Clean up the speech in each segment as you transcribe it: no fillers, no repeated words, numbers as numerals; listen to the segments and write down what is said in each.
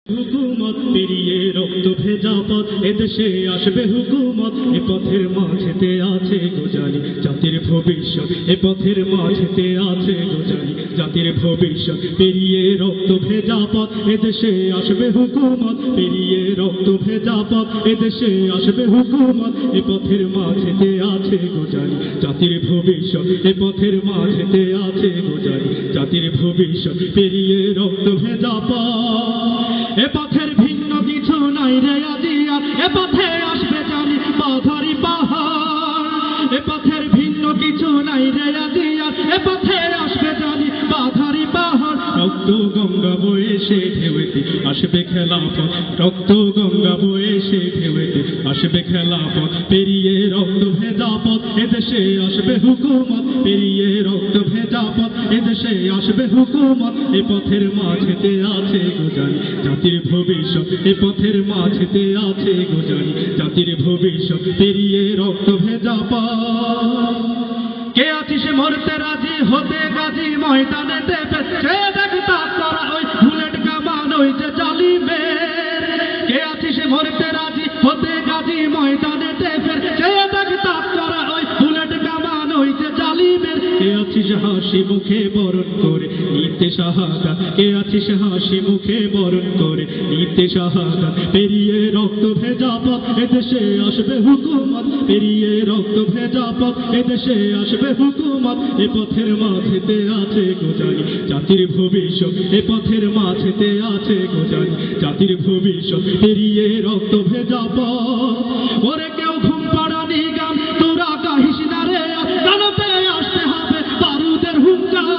হুকুমত পেরিয়ে রক্ত ভেজা পথ এদেশে আসবে হুকুমত এ পথের মাঝেতে আছে গোজালি জাতির ভবিষ্যৎ এ পথের মাঝেতে আছে গোজালি জাতির ভবিষ্যৎ পেরিয়ে রক্ত ভেজা পথ এদেশে আসবে হুকুমত পেরিয়ে রক্ত ভেজা পথ এদেশে আসবে হুকুমত এ পথের মাঝেতে আছে গোজালি জাতির ভবিষ্যৎ এ পথের মাঝেতে আছে গোজালি জাতির ভবিষ্যৎ পেরিয়ে রক্ত ভেজা পথ এ পথের ভিন্ন কিছু নাই রে আজি আর এ পথে আসবে জানি বাধারি পাহাড় এ পথের ভিন্ন কিছু নাই রে আজি আর এ পথে আসবে জানি বাধারি পাহাড় রক্ত গঙ্গা বয়ে সে ঢেউতে আসবে খেলাফত রক্ত গঙ্গা বয়ে সে ঢেউতে আসবে খেলাফত পেরিয়ে রক্ত ভেজা পথ এদেশে আসবে হুকুমত পেরিয়ে রক্ত ভেজা পথ এদেশে আসবে হুকুমত এ পথের মাঝেতে আছে গোজালি জাতির ভবিষ্যৎ এ পথের মাঝেতে আছে গোজালি জাতির ভবিষ্যৎ পেরিয়ে রক্ত ভেজা পথ কে আছিস মরতে রাজি হতে গাজী ময়দানেতে সে দেখ তাক করা ওই বুলেট কামান ওই যে জালিমের কে আছিস মরতে রাজি হতে গাজী ময়দানেতে সে দেখ তাক করা ওই বুলেট কামান ওই যে জালিমের কে আছিস হাসি মুখে বরণ করে নিতে শাহাদাত কে আছিস হাসি মুখে বরণ করে নিতে শাহাদাত পেরিয়ে রক্ত ভেজা পথ এদেশে আসবে হুকুমত পেরিয়ে রক্ত ভেজা পথ এদেশে আসবে হুকুমত এ পথের মাঝেতে আছে গোজালি জাতির ভবিষ্যৎ এ পথের মাঝেতে আছে গোজালি জাতির ভবিষ্যৎ পেরিয়ে রক্ত ভেজা পথ ওরে কেউ ঘুম পাড়ানি গান তোরা গাহিস না রে জানাতে আসতে হবে বারুদের হুঙ্কার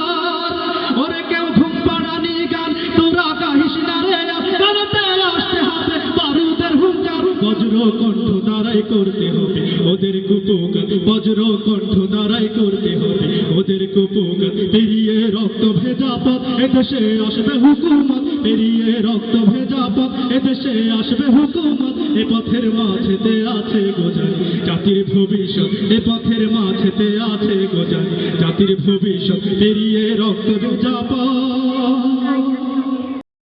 ওরে কেউ ঘুম পাড়ানি গান তোরা গাহিস না রে জানাতে আসতে হবে বারুদের হুঙ্কার বজ্র কণ্ঠ দ্বারাই করতে হবে ওদের কুপোকাত বজ্র কণ্ঠ দ্বারাই করতে হবে ওদের কুপোকাত পেরিয়ে রক্ত ভেজা পথ এদেশে আসবে হুকুমত পেরিয়ে রক্ত ভেজা পথ এদেশে আসবে হুকুমত এ পথের মাঝেতে আছে গোজালি জাতির ভবিষ্যৎ এ পথের মাঝেতে আছে গোজালি জাতির ভবিষ্যৎ পেরিয়ে রক্ত ভেজা পথ